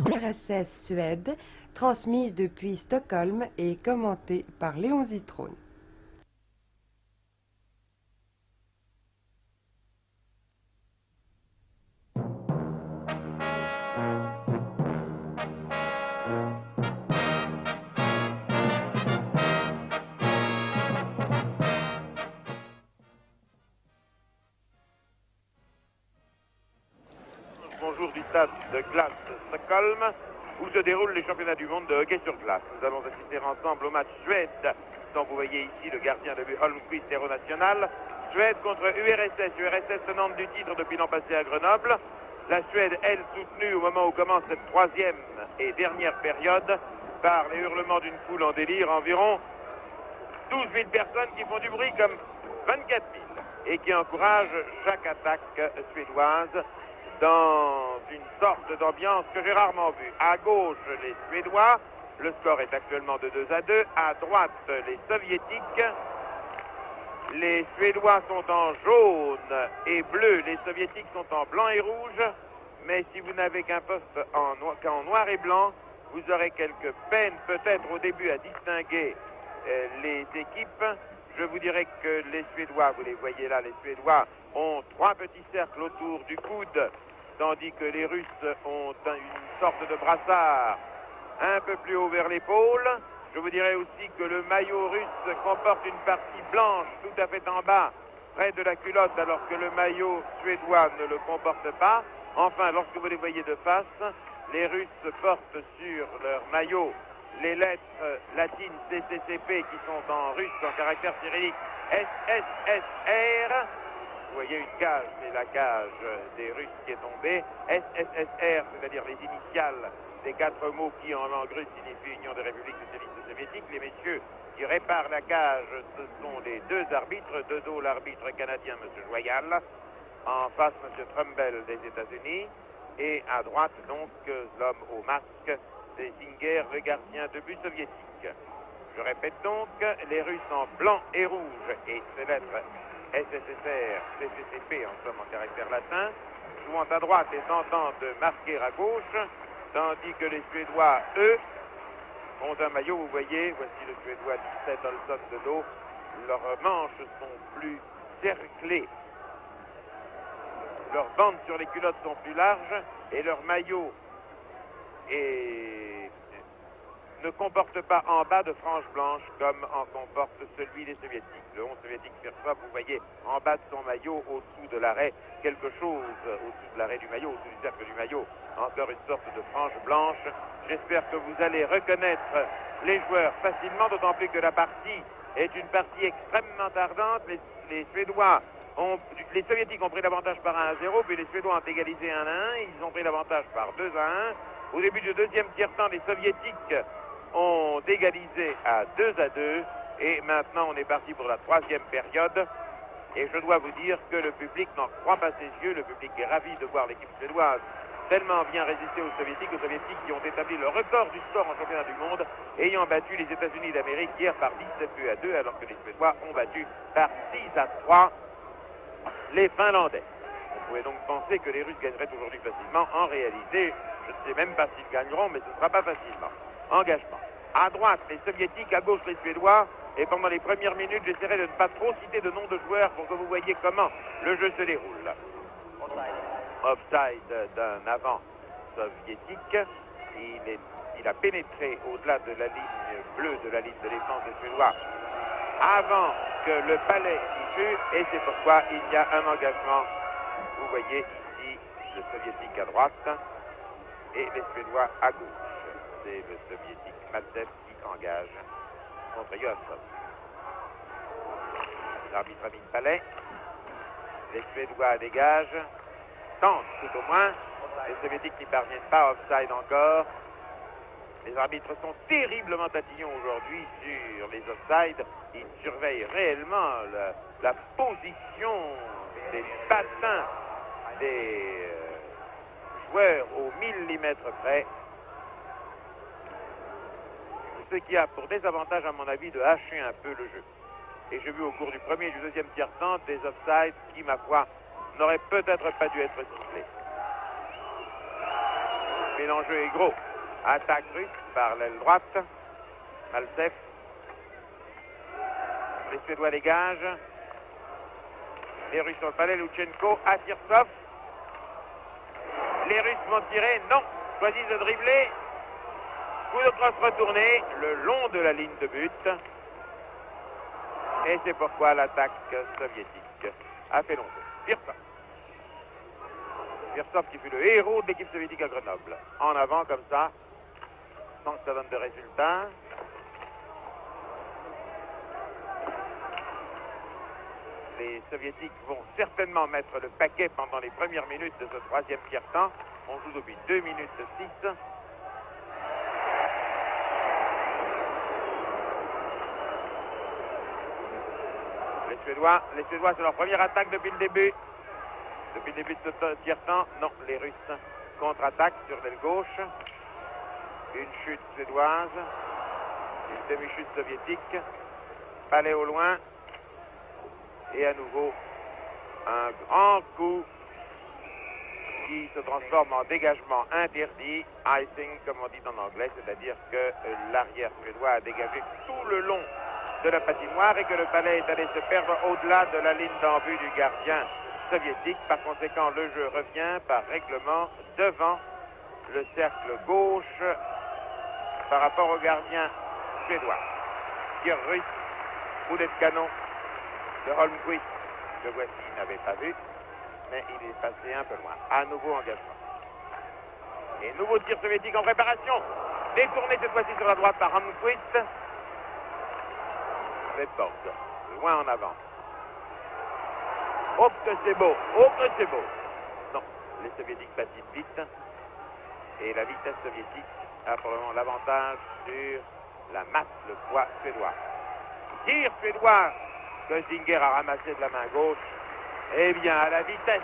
URSS-Suède, transmise depuis Stockholm et commentée par Léon Zitrone. Bonjour du stade de glace de Stockholm, où se déroulent les championnats du monde de hockey sur glace. Nous allons assister ensemble au match Suède, dont vous voyez ici le gardien de but Holmqvist, héros national. Suède contre URSS. URSS tenante du titre depuis l'an passé à Grenoble. La Suède, elle, soutenue au moment où commence cette troisième et dernière période par les hurlements d'une foule en délire, environ 12 000 personnes qui font du bruit comme 24 000 et qui encouragent chaque attaque suédoise dans une sorte d'ambiance que j'ai rarement vue. À gauche, les Suédois, le score est actuellement de 2-2. À droite, les Soviétiques. Les Suédois sont en jaune et bleu, les Soviétiques sont en blanc et rouge. Mais si vous n'avez qu'un poste qu'en noir et blanc, vous aurez quelques peines peut-être au début à distinguer les équipes. Je vous dirais que les Suédois, vous les voyez là, les Suédois ont 3 petits cercles autour du coude, tandis que les Russes ont une sorte de brassard un peu plus haut vers l'épaule. Je vous dirais aussi que le maillot russe comporte une partie blanche tout à fait en bas, près de la culotte, alors que le maillot suédois ne le comporte pas. Enfin, lorsque vous les voyez de face, les Russes portent sur leur maillot les lettres latines CCCP qui sont en russe, en caractère cyrillique, SSSR. Vous voyez une cage, c'est la cage des Russes qui est tombée. SSSR, c'est-à-dire les initiales des 4 mots qui en langue russe signifient Union des Républiques Socialistes Soviétiques. Les messieurs qui réparent la cage, ce sont les 2 arbitres. De dos, l'arbitre canadien, M. Joyal. En face, M. Trumbull des États-Unis. Et à droite, donc, l'homme au masque, c'est Singer, le gardien de but soviétique. Je répète donc, les Russes en blanc et rouge, et ces lettres SSSR, CCCP en somme en caractère latin, jouant à droite et tentant de marquer à gauche, tandis que les Suédois, eux, ont un maillot, vous voyez, voici le Suédois 17 Olsson de dos, leurs manches sont plus cerclées, leurs bandes sur les culottes sont plus larges, et leur maillot ne comporte pas en bas de franges blanches comme en comporte celui des Soviétiques. Le 11 soviétique perçoit, vous voyez, en bas de son maillot, au-dessous de l'arrêt, quelque chose, au-dessous de l'arrêt du maillot, au-dessous du cercle du maillot, encore une sorte de frange blanche. J'espère que vous allez reconnaître les joueurs facilement, d'autant plus que la partie est une partie extrêmement ardente. Les Soviétiques ont pris l'avantage par 1-0, puis les Suédois ont égalisé 1-1, ils ont pris l'avantage par 2-1. Au début du deuxième tiers-temps, les Soviétiques ont égalisé à 2-2 et maintenant on est parti pour la troisième période et je dois vous dire que le public n'en croit pas ses yeux. Le public est ravi de voir l'équipe suédoise tellement bien résister aux Soviétiques qui ont établi le record du score en championnat du monde, ayant battu les États-Unis d'Amérique hier par 17-2 alors que les Suédois ont battu par 6-3 les Finlandais. On pouvait donc penser que les Russes gagneraient aujourd'hui facilement. En réalité, je ne sais même pas s'ils gagneront, mais ce ne sera pas facilement. Engagement. À droite, les Soviétiques, à gauche, les Suédois. Et pendant les premières minutes, j'essaierai de ne pas trop citer de noms de joueurs pour que vous voyez comment le jeu se déroule. Offside d'un avant soviétique. Il a pénétré au-delà de la ligne bleue de la ligne de défense des Suédois avant que le palais y fût. Et c'est pourquoi il y a un engagement. Vous voyez ici le soviétique à droite et les Suédois à gauche. C'est le soviétique Maltsev qui engage contre Johansson. L'arbitre a mis le palais. Les Suédois dégagent, tentent tout au moins. Les Soviétiques n'y parviennent pas, offside encore. Les arbitres sont terriblement tatillons aujourd'hui sur les offsides. Ils surveillent réellement la position des patins des joueurs au millimètre près. Ce qui a pour désavantage, à mon avis, de hacher un peu le jeu. Et j'ai vu au cours du premier et du deuxième tiers-temps des offsides qui, ma foi, n'auraient peut-être pas dû être sifflés. et l'enjeu est gros. Attaque russe par l'aile droite. Maltsev. Les Suédois dégagent. Les Russes sur le palais. Loutchenko à Tirtsov. Les Russes vont tirer. Non. Choisissent de dribbler. Coup de crosse retourné le long de la ligne de but. Et c'est pourquoi l'attaque soviétique a fait long feu. Tirtsov. Tirtsov qui fut le héros de l'équipe soviétique à Grenoble. En avant comme ça, sans que ça donne de résultats. Les soviétiques vont certainement mettre le paquet pendant les premières minutes de ce troisième tiers-temps. On joue depuis 2 minutes 6. Les Suédois, c'est leur première attaque depuis le début. Depuis le début de ce tiers-temps, non, les Russes contre-attaquent sur l'aile gauche. Une chute suédoise, une demi-chute soviétique. Palais au loin. Et à nouveau, un grand coup qui se transforme en dégagement interdit, icing comme on dit en anglais, c'est-à-dire que l'arrière suédois a dégagé tout le long de la patinoire et que le palais est allé se perdre au-delà de la ligne d'en-but du gardien soviétique. Par conséquent, le jeu revient par règlement devant le cercle gauche par rapport au gardien suédois. Tir russe, boulet de canon de Holmquist, que voici n'avait pas vu, mais il est passé un peu loin. À nouveau engagement. Et nouveau tir soviétique en préparation. Détourné cette fois-ci sur la droite par Holmquist. Redborg, loin en avant. Oh que c'est beau, oh que c'est beau. Non, les soviétiques patinent vite. Et la vitesse soviétique a probablement l'avantage sur la masse, le poids suédois. Tir suédois que Zinger a ramassé de la main gauche. Eh bien, à la vitesse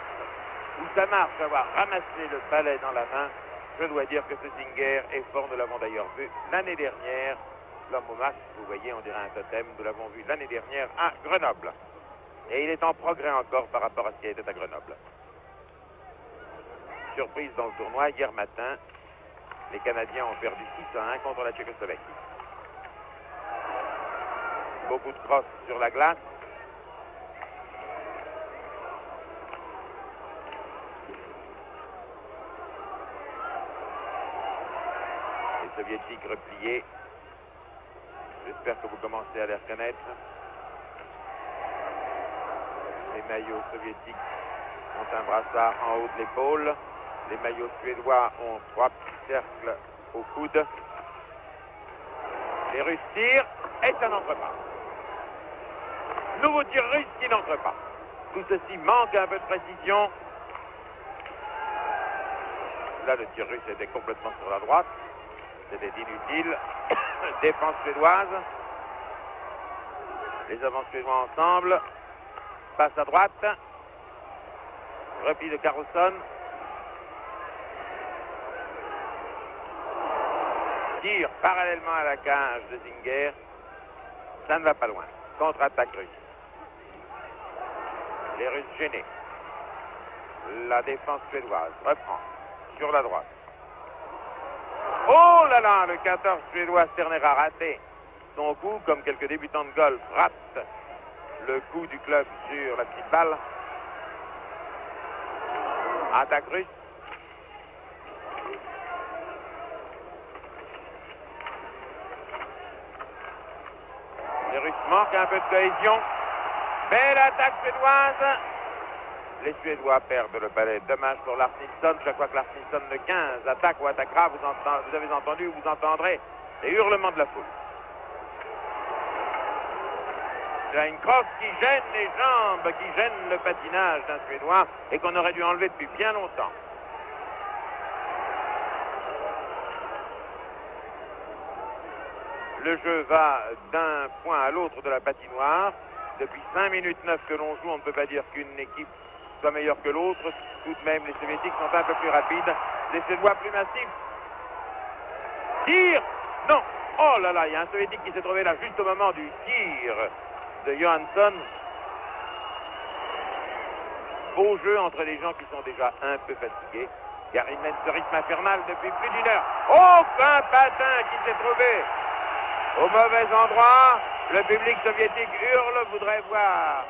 où ça marche avoir ramassé le palais dans la main, je dois dire que ce Zinger est fort. Nous l'avons d'ailleurs vu l'année dernière. L'homme au masque, vous voyez, on dirait un totem. Nous l'avons vu l'année dernière à Grenoble. Et il est en progrès encore par rapport à ce qui était à Grenoble. Surprise dans le tournoi, hier matin, les Canadiens ont perdu 6-1 contre la Tchécoslovaquie. Beaucoup de crosses sur la glace. Les Soviétiques repliés. J'espère que vous commencez à les reconnaître. Les maillots soviétiques ont un brassard en haut de l'épaule. Les maillots suédois ont 3 petits cercles au coude. Les Russes tirent et ça n'entre pas. Nouveau tir russe qui n'entre pas. Tout ceci manque un peu de précision. Là, le tir russe était complètement sur la droite. C'était inutile. Défense suédoise. Les avants suédois ensemble. Passe à droite. Repli de Carlson. Tire parallèlement à la cage de Zinger. Ça ne va pas loin. Contre-attaque russe. Les Russes gênés. La défense suédoise reprend sur la droite. Oh là là, le 14 suédois Sterner a raté son coup, comme quelques débutants de golf ratent le coup du club sur la petite balle. Attaque russe. Les Russes manquent un peu de cohésion. Belle attaque suédoise. Les Suédois perdent le palais. Dommage pour Larsinsson. Je crois que Larsinsson de 15 attaque ou attaquera. Vous avez entendu ou vous entendrez les hurlements de la foule. Il y a une crosse qui gêne les jambes, qui gêne le patinage d'un Suédois et qu'on aurait dû enlever depuis bien longtemps. Le jeu va d'un point à l'autre de la patinoire. Depuis 5 minutes 9 que l'on joue, on ne peut pas dire qu'une équipe soit meilleure que l'autre. Tout de même, les Soviétiques sont un peu plus rapides. Les Suédois plus massifs. Tir! Non! Oh là là, il y a un Soviétique qui s'est trouvé là juste au moment du tir de Johansson. Beau jeu entre les gens qui sont déjà un peu fatigués. Gary mène ce rythme infernal depuis plus d'une heure. Aucun patin qui s'est trouvé au mauvais endroit. Le public soviétique hurle, voudrait voir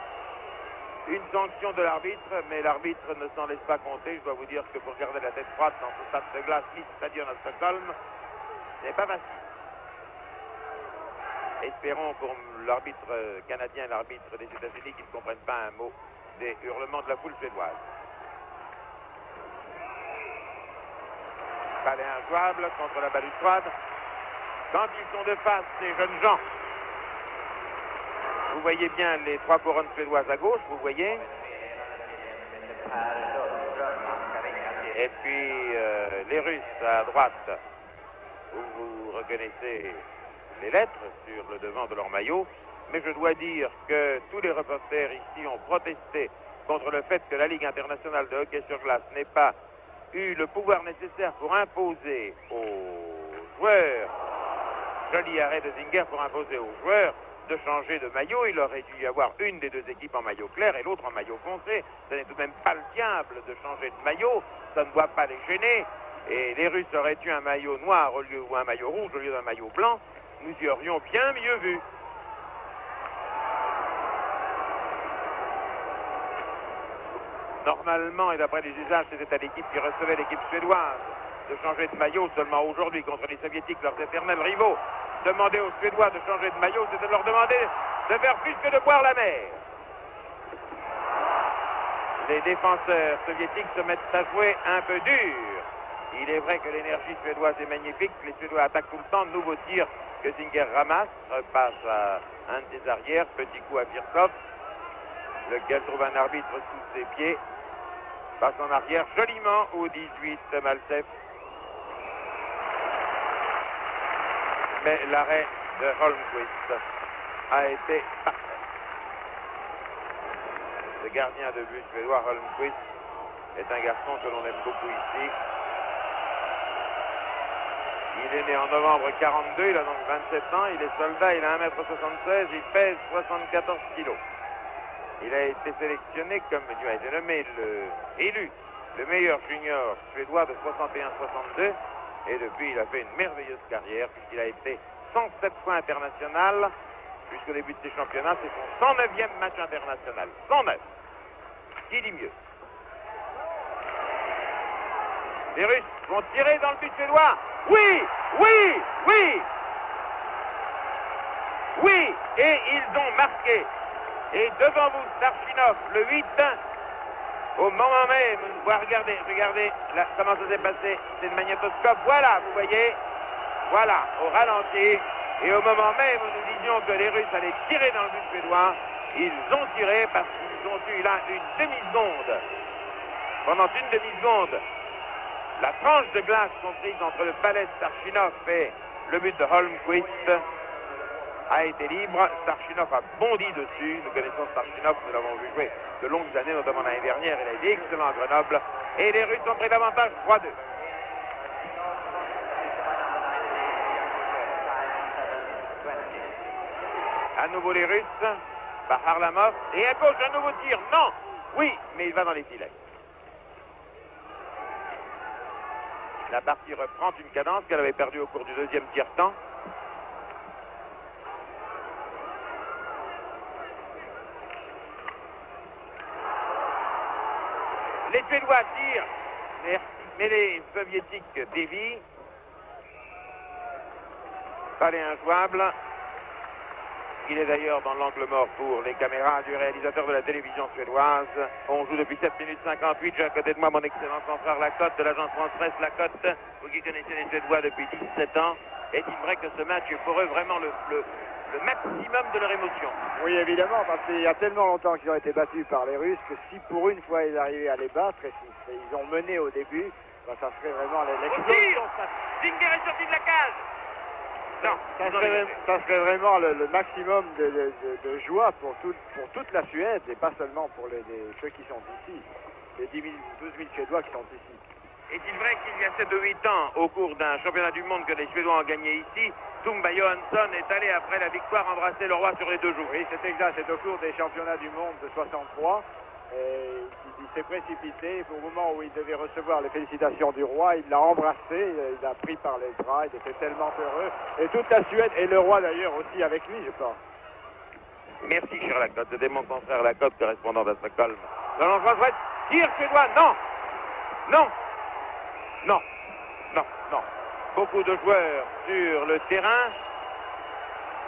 une sanction de l'arbitre, mais l'arbitre ne s'en laisse pas compter. Je dois vous dire que pour garder la tête froide dans ce stade de glace, c'est-à-dire à Stockholm, ce n'est pas facile. Espérons pour l'arbitre canadien et l'arbitre des États-Unis qu'ils ne comprennent pas un mot des hurlements de la foule suédoise. Palais injouable contre la balustrade. Quand ils sont de face, ces jeunes gens, vous voyez bien les trois couronnes suédoises à gauche, vous voyez. Et puis les Russes à droite, où vous reconnaissez les lettres sur le devant de leur maillot. Mais je dois dire que tous les reporters ici ont protesté contre le fait que la Ligue internationale de hockey sur glace n'ait pas eu le pouvoir nécessaire pour imposer aux joueurs, joli arrêt de Zinger, pour imposer aux joueurs de changer de maillot. Il aurait dû y avoir une des deux équipes en maillot clair et l'autre en maillot foncé. Ce n'est tout de même pas le diable de changer de maillot, ça ne doit pas les gêner. Et les Russes auraient eu un maillot noir ou un maillot rouge au lieu d'un maillot blanc, nous y aurions bien mieux vu. Normalement, et d'après les usages, c'était à l'équipe qui recevait l'équipe suédoise de changer de maillot. Seulement aujourd'hui, contre les Soviétiques, leurs éternels rivaux, demander aux Suédois de changer de maillot, c'était de leur demander de faire plus que de boire la mer. Les défenseurs soviétiques se mettent à jouer un peu dur. Il est vrai que l'énergie suédoise est magnifique. Les Suédois attaquent tout le temps. Nouveau tir que Zinger ramasse, repasse à un des arrières, petit coup à Virkov, lequel trouve un arbitre sous ses pieds. Passe en arrière joliment au 18, Maltsev. Mais l'arrêt de Holmqvist a été parfait. Le gardien de but suédois Holmqvist est un garçon que l'on aime beaucoup ici. Il est né en novembre 42, il a donc 27 ans, il est soldat, il a 1m76, il pèse 74 kilos. Il a été sélectionné comme il a été nommé élu le meilleur junior suédois de 61-62 et depuis il a fait une merveilleuse carrière puisqu'il a été 107 fois international jusqu'au début de ses championnats. C'est son 109e match international. 109. Qui dit mieux? Les Russes vont tirer dans le but suédois. Oui, oui, oui, oui, et ils ont marqué. Et devant vous, Starchinov, le 8, au moment même, regardez là, comment ça s'est passé, c'est le magnétoscope, voilà, vous voyez, voilà, au ralenti, et au moment même où nous disions que les Russes allaient tirer dans le but suédois, ils ont tiré parce qu'ils ont eu là une demi-seconde. Pendant une demi-seconde, la tranche de glace comprise entre le palais de Starchinov et le but de Holmqvist a été libre. Starchinov a bondi dessus. Nous connaissons Starchinov, nous l'avons vu jouer de longues années, notamment l'année dernière. Il a été excellent à Grenoble. Et les Russes ont pris l'avantage 3-2. À nouveau les Russes, par Harlamov. Et à gauche, un nouveau tir. Non! Oui, mais il va dans les filets. La partie reprend une cadence qu'elle avait perdue au cours du deuxième tiers-temps. Les Suédois tirent, mais les Soviétiques dévient. Palais injouable. Il est d'ailleurs dans l'angle mort pour les caméras du réalisateur de la télévision suédoise. On joue depuis 7 minutes 58. J'ai à côté de moi mon excellent confrère Lacotte de l'agence France-Presse. Lacotte, vous qui connaissez les Suédois depuis 17 ans, est-il vrai que ce match est pour eux vraiment le maximum de leur émotion? Oui, évidemment, parce qu'il y a tellement longtemps qu'ils ont été battus par les Russes que si pour une fois ils arrivaient à les battre, et si ils ont mené au début, ben, ça serait vraiment l'explosion. Zinger est sorti de la cage. Non, ça serait vraiment le maximum de joie pour toute la Suède et pas seulement pour ceux qui sont ici, les 12 000 Suédois qui sont ici. Est-il vrai qu'il y a 7 ou 8 ans, au cours d'un championnat du monde que les Suédois ont gagné ici, Tumba Johansson est allé après la victoire embrasser le roi sur les deux joues? Oui, c'est exact, c'est au cours des championnats du monde de 63. Et il s'est précipité au moment où il devait recevoir les félicitations du roi. Il l'a embrassé, il l'a pris par les bras, il était tellement heureux. Et toute la Suède, et le roi d'ailleurs aussi avec lui, je pense. Merci, cher Lacotte. C'était mon confrère Lacotte, correspondant à Stockholm. Le lancement souhaite. Tir suédois. Non. Non. Non. Non. Non. Beaucoup de joueurs sur le terrain.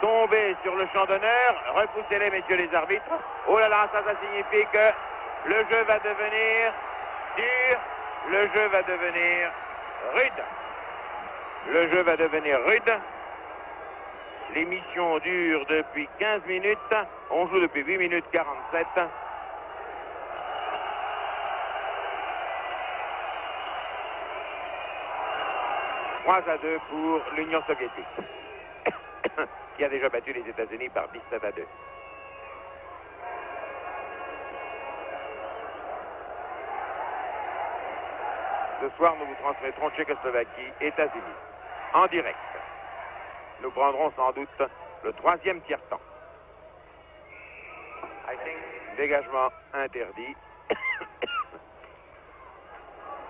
Tombés sur le champ d'honneur. Repoussez-les, messieurs les arbitres. Oh là là, ça signifie que le jeu va devenir dur. Le jeu va devenir rude. Le jeu va devenir rude. L'émission dure depuis 15 minutes. On joue depuis 8 minutes 47. « 3-2 pour l'Union soviétique, qui a déjà battu les États-Unis par 17-2. Ce soir, nous vous transmettrons Tchécoslovaquie, États-Unis, en direct. Nous prendrons sans doute le 3e tiers-temps. Dégagement interdit.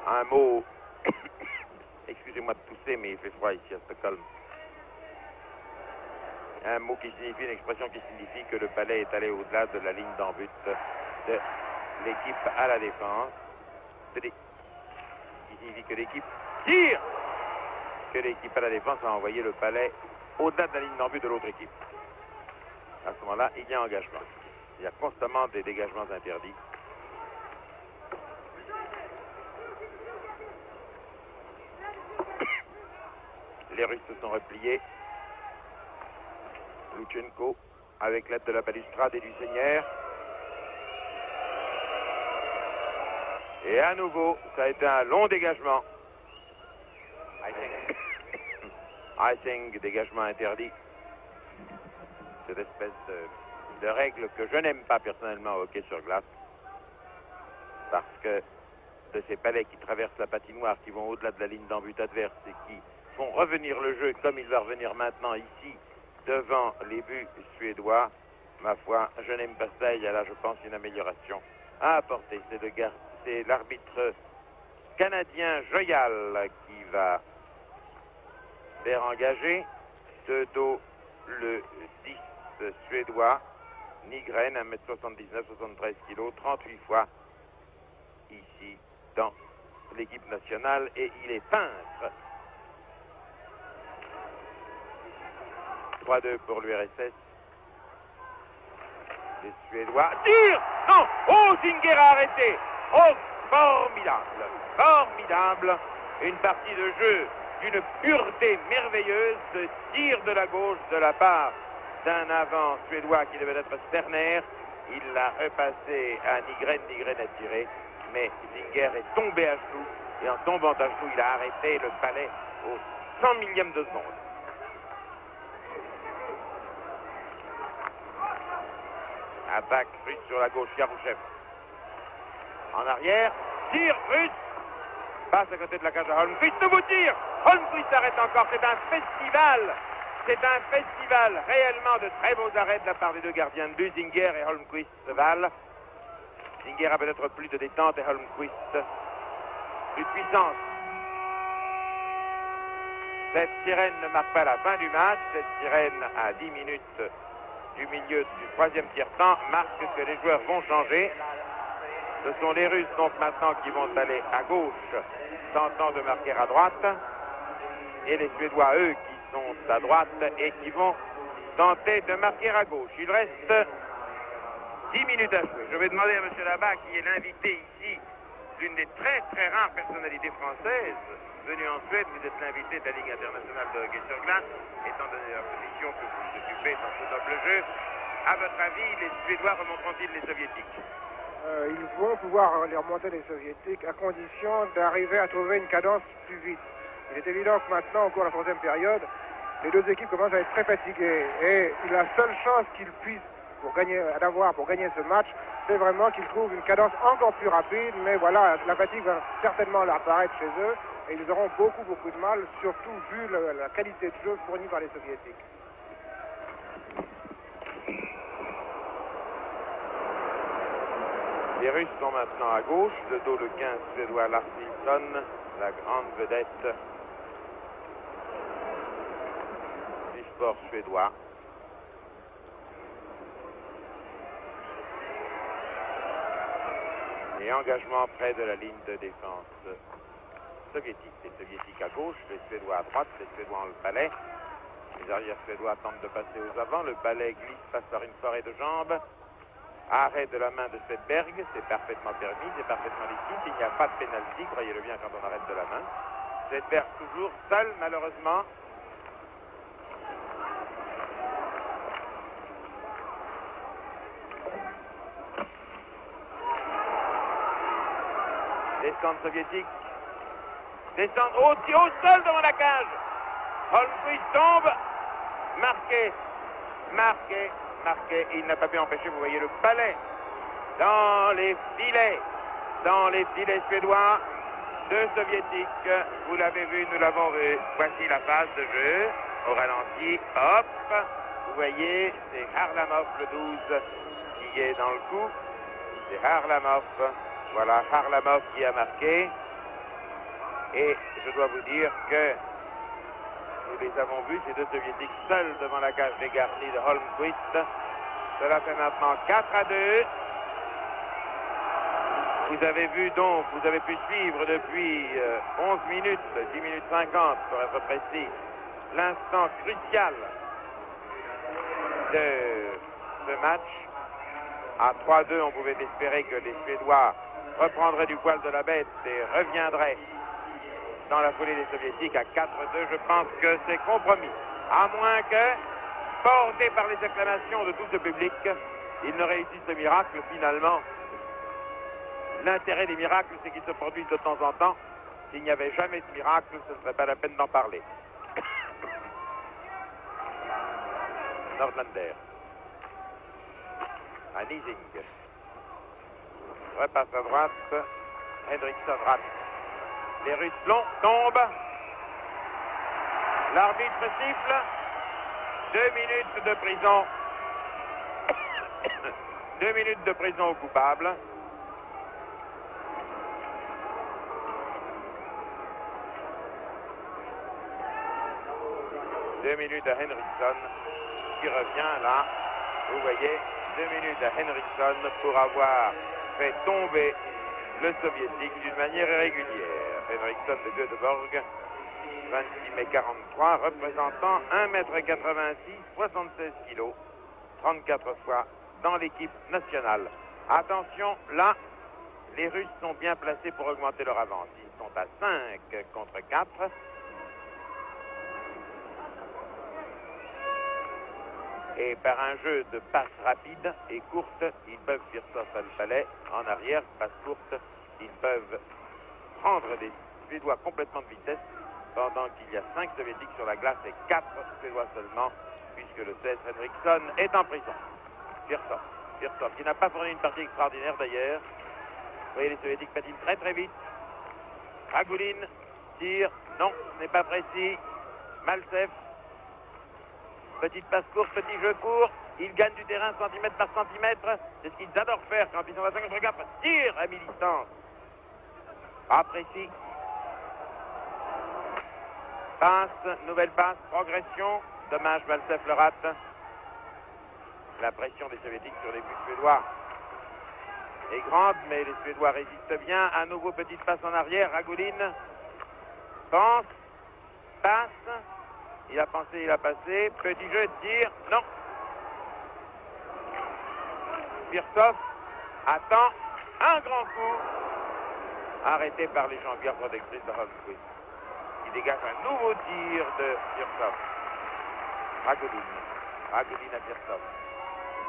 Un mot, excusez-moi de tousser, mais il fait froid ici à Stockholm. Un mot qui signifie, une expression qui signifie que le palais est allé au-delà de la ligne d'en-but de l'équipe à la défense. Qui signifie que l'équipe tire, que l'équipe à la défense a envoyé le palais au-delà de la ligne d'en-but de l'autre équipe. À ce moment-là, il y a engagement. Il y a constamment des dégagements interdits. Les Russes se sont repliés. Luchenko, avec l'aide de la balustrade et du Seigneur. Et à nouveau, ça a été un long dégagement. Icing, dégagement interdit. Cette espèce de règle que je n'aime pas personnellement au hockey sur glace. Parce que de ces palais qui traversent la patinoire, qui vont au-delà de la ligne d'en-but adverse et qui font revenir le jeu comme il va revenir maintenant ici, devant les buts suédois, ma foi, je n'aime pas ça. Il y a là, je pense, une amélioration à apporter. C'est l'arbitre canadien Joyal qui va faire engager de dos le 10 suédois, Nygren, 1m79, 73 kg, 38 fois ici dans l'équipe nationale, et il est peintre. 3-2 pour l'URSS. Les Suédois tirent. Non. Oh, Singer a arrêté. Oh, formidable. Formidable. Une partie de jeu d'une pureté merveilleuse. Ce tir de la gauche de la part d'un avant suédois qui devait être Sterner. Il l'a repassé à Nygren. Nygren a tiré. Mais Singer est tombé à genoux. Et en tombant à genoux, il a arrêté le palais au 100 millième de seconde. Attaque russe sur la gauche, Yarouchev. En arrière, tir russe. Passe à côté de la cage à Holmquist. Nouveau tir. Holmquist s'arrête encore. C'est un festival. C'est un festival réellement de très beaux arrêts de la part des deux gardiens de but. Singer et Holmquist se valent. Singer a peut-être plus de détente et Holmquist plus de puissance. Cette sirène ne marque pas la fin du match. Cette sirène à 10 minutes du milieu du 3e tiers-temps marque que les joueurs vont changer. Ce sont les Russes donc maintenant qui vont aller à gauche, tentant de marquer à droite, et les Suédois, eux, qui sont à droite et qui vont tenter de marquer à gauche. Il reste 10 minutes à jouer. Je vais demander à M. Labat, qui est l'invité ici d'une des très très rares personnalités françaises venues en Suède. Vous êtes l'invité de la Ligue internationale de hockey sur glace, étant donné la position que vous occupez dans ce noble jeu. À votre avis, les Suédois remonteront-ils les Soviétiques? Ils vont pouvoir les remonter les Soviétiques à condition d'arriver à trouver une cadence plus vite. Il est évident que maintenant, au cours de la 3e période, les deux équipes commencent à être très fatiguées. Et la seule chance qu'ils puissent pour gagner ce match, c'est vraiment qu'ils trouvent une cadence encore plus rapide. Mais voilà, la fatigue va certainement leur apparaître chez eux. Et ils auront beaucoup de mal, surtout vu la qualité de jeu fournie par les Soviétiques. Les Russes sont maintenant à gauche, de dos le 15 suédois Lars Nilsson, la grande vedette du sport suédois. Et engagement près de la ligne de défense soviétique. Les soviétiques à gauche, les Suédois à droite, les Suédois ont le balai. Les arrières suédois tentent de passer aux avant. Le balai glisse, passe par une forêt de jambes. Arrêt de la main de Svedberg, c'est parfaitement permis, c'est parfaitement licite. Il n'y a pas de pénalty, croyez-le bien quand on arrête de la main. Svedberg toujours seul, malheureusement. Descente soviétique. Descente au sol devant la cage. Holmquist tombe. Marqué. Marqué. Marqué. Il n'a pas pu empêcher, vous voyez le balai dans les filets suédois. Deux soviétiques. Vous l'avez vu, nous l'avons vu. Voici la phase de jeu. Au ralenti. Hop. Vous voyez, c'est Harlamov le 12 qui est dans le coup. C'est Harlamov. Voilà, Harlamov qui a marqué. Et je dois vous dire que nous les avons vus, ces deux soviétiques seuls devant la cage dégarnie de Holmquist. Cela fait maintenant 4-2. Vous avez vu donc, vous avez pu suivre depuis 11 minutes, 10 minutes 50 pour être précis, l'instant crucial de ce match. À 3-2, on pouvait espérer que les Suédois reprendraient du poil de la bête et reviendraient dans la foulée des Soviétiques. À 4-2, je pense que c'est compromis. À moins que, porté par les acclamations de tout ce public, ils ne réussissent ce miracle. Finalement, l'intérêt des miracles, c'est qu'ils se produisent de temps en temps. S'il n'y avait jamais ce miracle, ce ne serait pas la peine d'en parler. Nordlander. À Niesing. Repasse à droite. Henriksson rate. Les Russes longs tombent. L'arbitre siffle. 2 minutes de prison. 2 minutes de prison au coupable. Deux minutes à Henriksson qui revient là. Vous voyez, 2 minutes à Henriksson pour avoir fait tomber le soviétique d'une manière irrégulière. Henriksson de Göteborg, 26 mai 43, représentant 1m86, 76 kg, 34 fois dans l'équipe nationale. Attention, là, les Russes sont bien placés pour augmenter leur avance. Ils sont à 5 contre 4. Et par un jeu de passes rapides et courtes, ils peuvent faire ça le palais. En arrière, passe courte, ils peuvent prendre des Suédois complètement de vitesse pendant qu'il y a 5 Soviétiques sur la glace et 4 Suédois seulement, puisque le 16 Henriksson est en prison. Firstov, qui n'a pas fourni une partie extraordinaire d'ailleurs. Vous voyez, les Soviétiques patinent très très vite. Ragulin tire, non, ce n'est pas précis. Maltsev. Petite passe courte, petit jeu court. Ils gagnent du terrain centimètre par centimètre. C'est ce qu'ils adorent faire quand ils sont à 5 contre 4. Tire à mi-distance. Pas précis. Passe, nouvelle passe, progression. Dommage, Maltsev le rate. La pression des Soviétiques sur les buts suédois est grande, mais les Suédois résistent bien. À nouveau, petite passe en arrière. Ragulin pense, passe. Il a pensé, il a passé. Petit jeu, tir, non. Firstov attend un grand coup. Arrêté par les jambières protectrices de Holmquist. Il dégage un nouveau tir de Firstov. Ragulin à Firstov.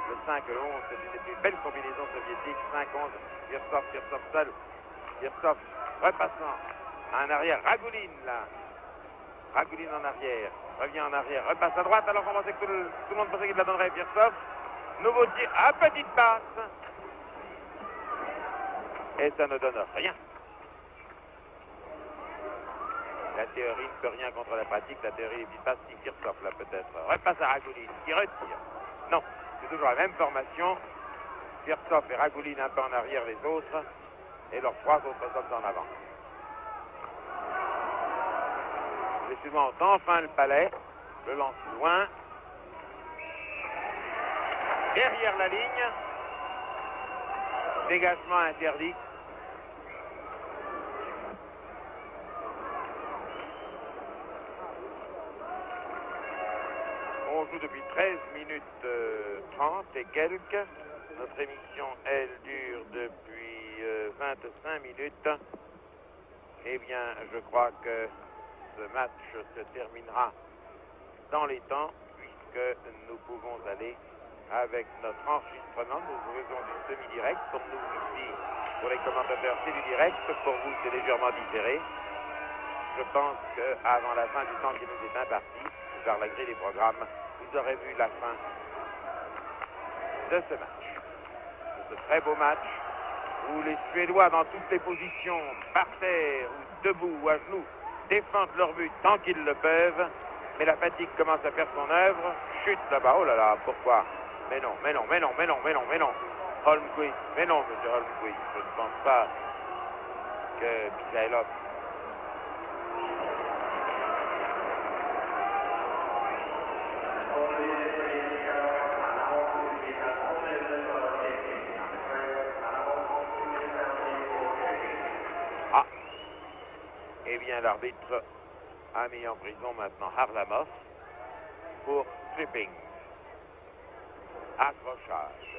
Le 5 et le 11, c'est une des plus belles combinaisons soviétiques. 5-11, Firstov seul. Firstov repassant en arrière. Ragulin là. Ragulin en arrière, revient en arrière, repasse à droite alors qu'on pensait que tout le monde pensait qu'il la donnerait à Firstov. Nouveau tir, à petite passe. Et ça ne donne rien. La théorie ne peut rien contre la pratique. La théorie des petites passes, si Firstov là peut-être. Repasse à Ragulin, qui retire. Non, c'est toujours la même formation. Firtov et Ragulin un peu en arrière les autres, et leurs 3 autres hommes en avant. Les Suédois ont enfin le palais, le lance loin, derrière la ligne, dégagement interdit. On joue depuis 13 minutes 30 et quelques. Notre émission, elle, dure depuis 25 minutes. Eh bien, je crois que ce match se terminera dans les temps, puisque nous pouvons aller avec notre enregistrement. Nous faisons du semi-direct. Pour nous, ici, pour les commentateurs, c'est du direct. Pour vous, c'est légèrement différé. Je pense qu'avant la fin du temps qui nous est imparti, par la grille des programmes, vous aurez vu la fin de ce match. De ce très beau match où les Suédois, dans toutes les positions, par terre ou debout ou à genoux, défendent leur but tant qu'ils le peuvent, mais la fatigue commence à faire son œuvre, chute là-bas, oh là là, pourquoi? Mais non, mais non, mais non, mais non, mais non, mais non. Holmquist, mais non, monsieur Holmquist, je ne pense pas que Mikhailov eh bien, l'arbitre a mis en prison maintenant Harlamov pour stripping, accrochage.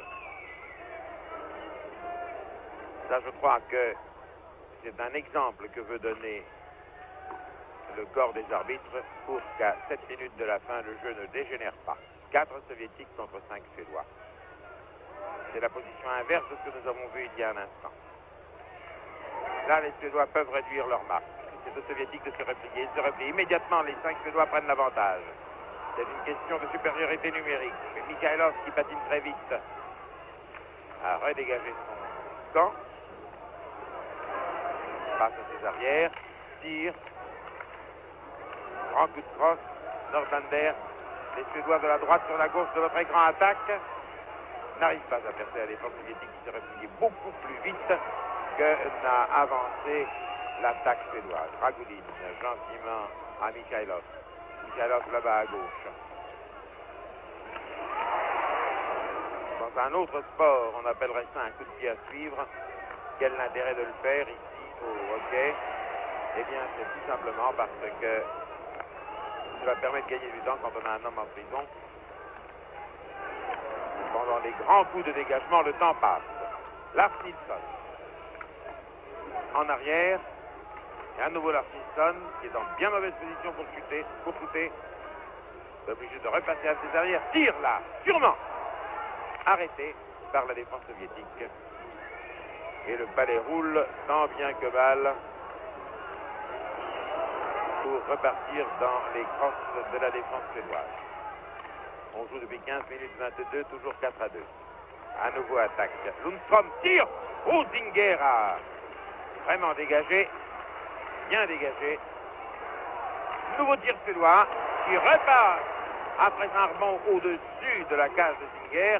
Ça, je crois que c'est un exemple que veut donner le corps des arbitres pour qu'à 7 minutes de la fin, le jeu ne dégénère pas. 4 soviétiques contre 5 suédois. C'est la position inverse de ce que nous avons vu il y a un instant. Là, les Suédois peuvent réduire leur marque. C'est aux Soviétiques de se replier. Ils se replient immédiatement. Les 5 Suédois prennent l'avantage. C'est une question de supériorité numérique. Mais Mikhailov, qui patine très vite, a redégagé son camp. Passe à ses arrières. Tire. Grand coup de crosse. Nordlander. Les Suédois de la droite sur la gauche de votre écran attaque. N'arrive pas à percer la défense soviétique qui se repliait beaucoup plus vite que n'a avancé l'attaque suédoise. Ragulin, gentiment à Mikhailov. Mikhailov là-bas à gauche. Dans un autre sport, on appellerait ça un coup de pied à suivre. Quel l'intérêt de le faire ici au hockey? Eh bien, c'est tout simplement parce que cela permet de gagner du temps quand on a un homme en prison. Pendant les grands coups de dégagement, le temps passe. Lars Nilsson. En arrière. Et à nouveau Lars Nilsson, qui est en bien mauvaise position pour shooter, pour shooter. Il est obligé de repasser à ses arrières. Tire là, sûrement. Arrêté par la défense soviétique. Et le palais roule tant bien que mal pour repartir dans les crosses de la défense suédoise. On joue depuis 15 minutes 22, toujours 4-2. À nouveau attaque. Lundström tire. Rosinger a vraiment dégagé. Bien dégagé. Nouveau tir suédois qui repasse après un rebond au-dessus de la cage de Singer.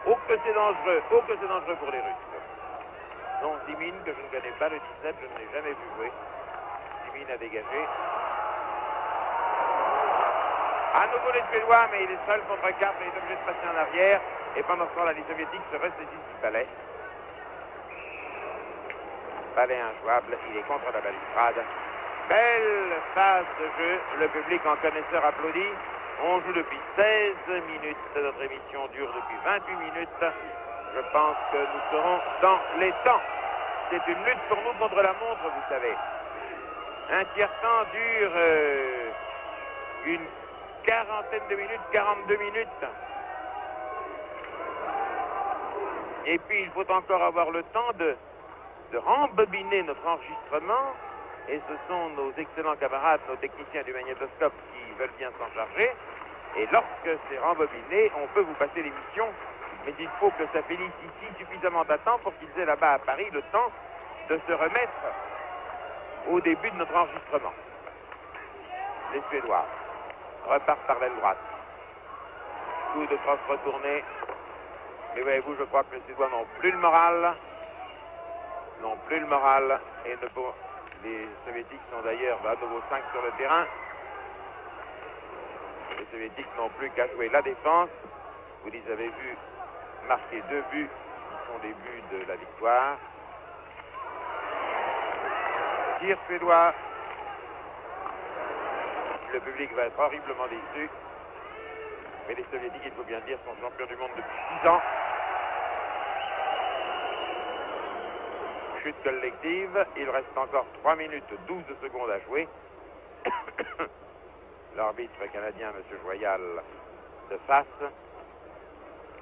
Oh que c'est dangereux. Oh que c'est dangereux pour les Russes. Donc Zimin, que je ne connais pas, le 17, je ne l'ai jamais vu jouer. Zimin a dégagé. À nouveau les Suédois, mais il est seul contre 4, il est obligé de passer en arrière. Et pendant ce temps-là, les Soviétiques se ressaisissent du palais. Palais injouable, il est contre la balustrade. Belle phase de jeu, le public en connaisseur applaudit. On joue depuis 16 minutes, notre émission dure depuis 28 minutes. Je pense que nous serons dans les temps. C'est une lutte pour nous contre la montre, vous savez. Un tiers-temps dure une quarantaine de minutes, 42 minutes. Et puis il faut encore avoir le temps de rembobiner notre enregistrement. Et ce sont nos excellents camarades, nos techniciens du magnétoscope qui veulent bien s'en charger. Et lorsque c'est rembobiné, on peut vous passer l'émission. Mais il faut que ça finisse ici suffisamment à temps pour qu'ils aient là-bas à Paris le temps de se remettre au début de notre enregistrement. Les Suédois repartent par l'aile droite. Coup de crosse retourné. Mais voyez-vous, je crois que les Suédois n'ont plus le moral. N'ont plus le moral. Et ne pour... Les Soviétiques sont d'ailleurs à nouveau 5 sur le terrain. Les Soviétiques n'ont plus qu'à jouer la défense. Vous les avez vus marquer 2 buts qui sont les buts de la victoire. Tir suédois. Le public va être horriblement déçu. Mais les Soviétiques, il faut bien dire, sont champions du monde depuis 6 ans. Chute collective. Il reste encore 3 minutes 12 secondes à jouer. L'arbitre canadien, M. Joyal, de face.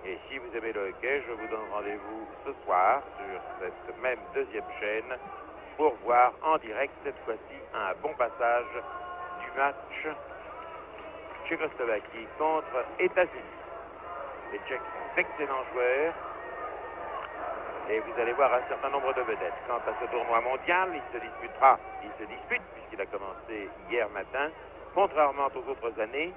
Et si vous aimez le hockey, je vous donne rendez-vous ce soir sur cette même deuxième chaîne pour voir en direct cette fois-ci un bon passage du match Tchécoslovaquie contre États-Unis. Les Tchèques sont d'excellents joueurs et vous allez voir un certain nombre de vedettes. Quant à ce tournoi mondial, il se dispute puisqu'il a commencé hier matin. Contrairement aux autres années,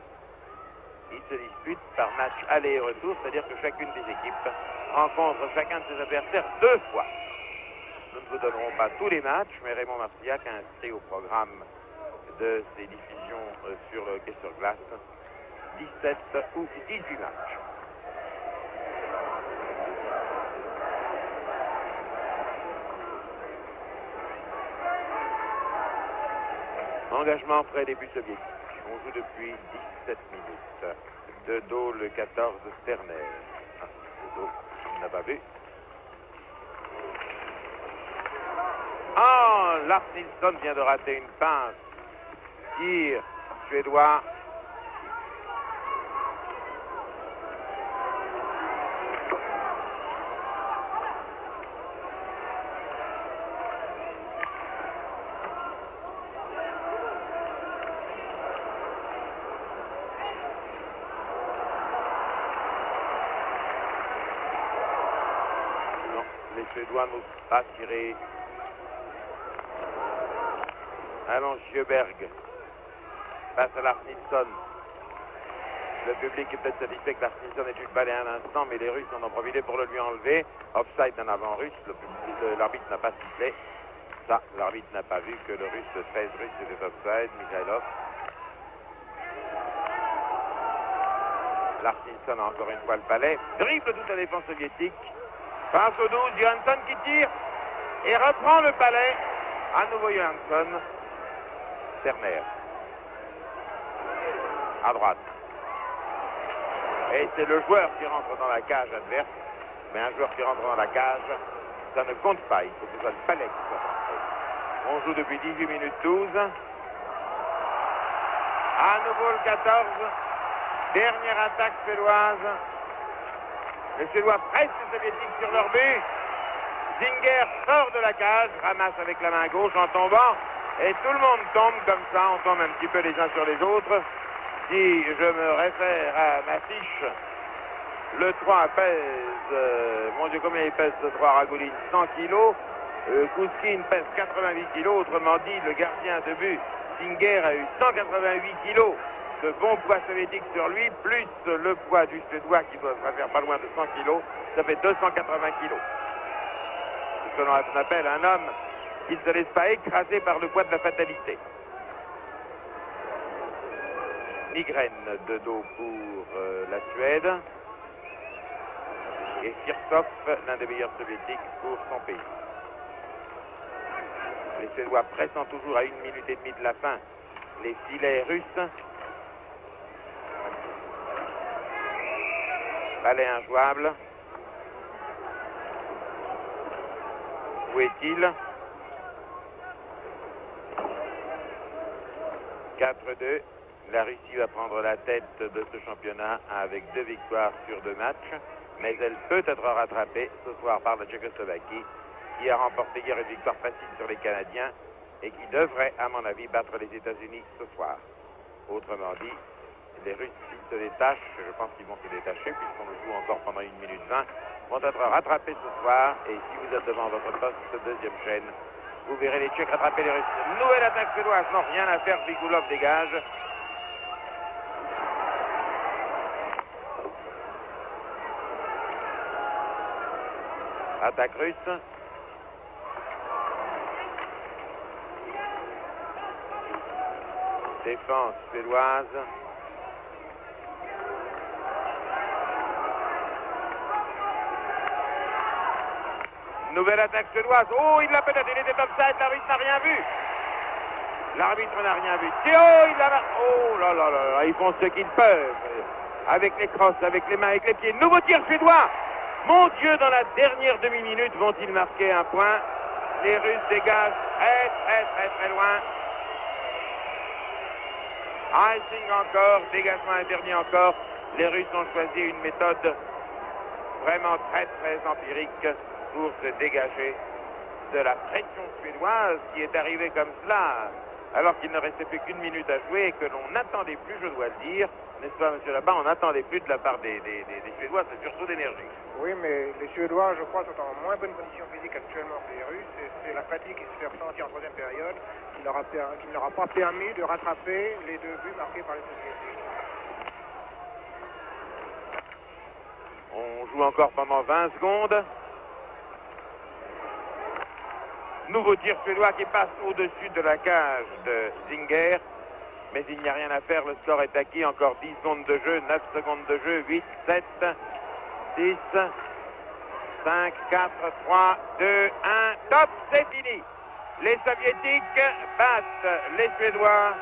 il se dispute par match aller et retour, c'est-à-dire que chacune des équipes rencontre chacun de ses adversaires 2 fois. Nous ne vous donnerons pas tous les matchs, mais Raymond Marcillac a inscrit au programme de ses diffusions sur le hockey sur glace 17 ou 18 matchs. Engagement près des buts soviétiques. On joue depuis 17 minutes. De dos le 14 Sterner. De dos, il n'a pas vu. Oh, Lars Nilsson vient de rater une passe. Tir suédois. Les Suédois n'osent pas tirer. Allons, Sjöberg face à Lars Nilsson. Le public est peut-être satisfait que Lars Nilsson ait eu le balai un instant, mais les Russes en ont profité pour le lui enlever. Offside en avant russe, l'arbitre n'a pas sifflé. Ça, l'arbitre n'a pas vu que le russe, le 13 russe, était offside, Mikhailov. Lars Nilsson a encore une fois le balai. Dribble toute la défense soviétique. Passe au 12, Johansson qui tire et reprend le palais. À nouveau Johansson. Sterner. À droite. Et c'est le joueur qui rentre dans la cage adverse. Mais un joueur qui rentre dans la cage, ça ne compte pas. Il faut que ce soit le palais qui soit rentré. On joue depuis 18 minutes 12. À nouveau le 14. Dernière attaque suédoise. Les Suédois pressent les Soviétiques sur leur but. Zinger sort de la cage, ramasse avec la main gauche en tombant. Et tout le monde tombe comme ça, on tombe un petit peu les uns sur les autres. Si je me réfère à ma fiche, le 3 pèse, mon Dieu combien il pèse ce 3 Ragouline, 100 kilos. Kouskine pèse 88 kilos, autrement dit le gardien de but, Zinger a eu 188 kilos de bon poids soviétique sur lui, plus le poids du Suédois qui doit faire pas loin de 100 kilos, ça fait 280 kilos. C'est ce qu'on appelle un homme qui ne se laisse pas écraser par le poids de la fatalité. Nygren de dos pour la Suède. Et Firsov, l'un des meilleurs soviétiques pour son pays. Les Suédois pressant toujours à 1 minute et demie de la fin les filets russes. Balai injouable. Où est-il? 4-2. La Russie va prendre la tête de ce championnat avec 2 victoires sur 2 matchs. Mais elle peut être rattrapée ce soir par la Tchécoslovaquie, qui a remporté hier une victoire facile sur les Canadiens et qui devrait, à mon avis, battre les États-Unis ce soir. Autrement dit, les Russes, s'ils se détachent, je pense qu'ils vont se détacher puisqu'on joue encore pendant 1 minute 20, vont être rattrapés ce soir. Et si vous êtes devant votre poste de deuxième chaîne, vous verrez les Tchèques rattraper les Russes. Nouvelle attaque suédoise, non, rien à faire, Bigulov dégage. Attaque russe. Défense suédoise. Nouvelle attaque suédoise. Oh, il l'a peut-être, il était offside, l'arbitre n'a rien vu. L'arbitre n'a rien vu. Oh, il l'a... Oh là là là là, ils font ce qu'ils peuvent. Avec les crosses, avec les mains, avec les pieds. Nouveau tir suédois. Mon Dieu, dans la dernière demi-minute, vont-ils marquer un point? Les Russes dégagent très loin. Icing encore, dégagement interdit encore. Les Russes ont choisi une méthode vraiment très empirique pour se dégager de la pression suédoise qui est arrivée comme cela, alors qu'il ne restait plus qu'une minute à jouer et que l'on n'attendait plus, je dois le dire, n'est-ce pas, monsieur Labat, on n'attendait plus de la part des Suédois ce sursaut d'énergie. Oui, mais les Suédois, je crois, sont en moins bonne condition physique actuellement que les Russes, et c'est la fatigue qui se fait ressentir en troisième période qui ne leur a pas permis de rattraper les 2 buts marqués par les Soviétiques. On joue encore pendant 20 secondes. Nouveau tir suédois qui passe au-dessus de la cage de Zinger. Mais il n'y a rien à faire, le score est acquis. Encore 10 secondes de jeu, 9 secondes de jeu, 8, 7, 6, 5, 4, 3, 2, 1. Top, c'est fini. Les Soviétiques battent les Suédois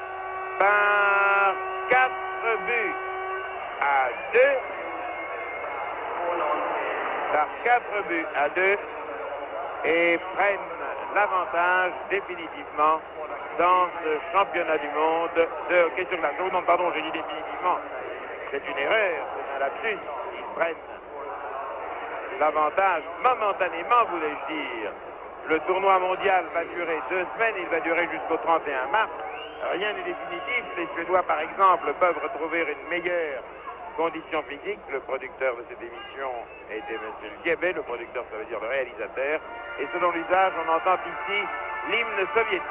par 4 buts à 2. Par 4 buts à 2 et prennent l'avantage définitivement dans ce championnat du monde de hockey sur glace. Oh non, pardon, j'ai dit définitivement. C'est une erreur, c'est un lapsus. Ils prennent l'avantage momentanément, voulais-je dire. Le tournoi mondial va durer 2 semaines, il va durer jusqu'au 31 mars. Rien n'est définitif. Les Suédois, par exemple, peuvent retrouver une meilleure condition physique. Le producteur de cette émission était M. Liebé, le producteur, ça veut dire le réalisateur. Et selon l'usage, on entend ici l'hymne soviétique.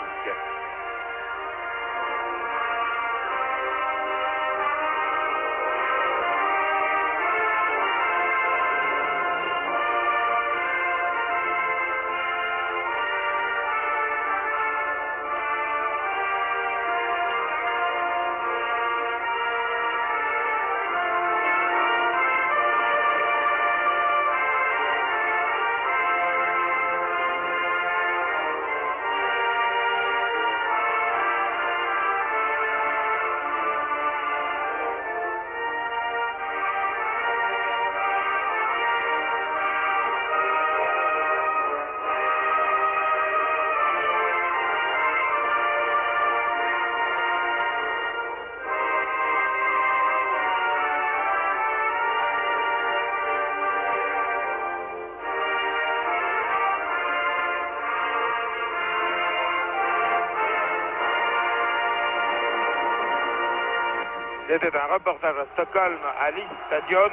C'était un reportage à Stockholm, à l'Istadion,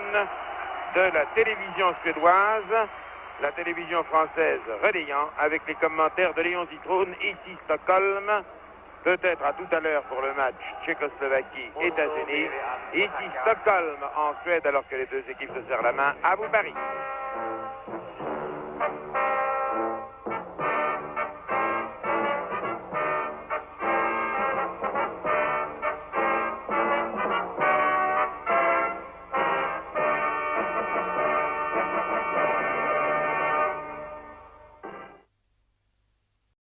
de la télévision suédoise, la télévision française relayant, avec les commentaires de Léon Zitrone, ici Stockholm, peut-être à tout à l'heure pour le match Tchécoslovaquie-États-Unis, ici Stockholm en Suède, alors que les 2 équipes se serrent la main, à vous Paris.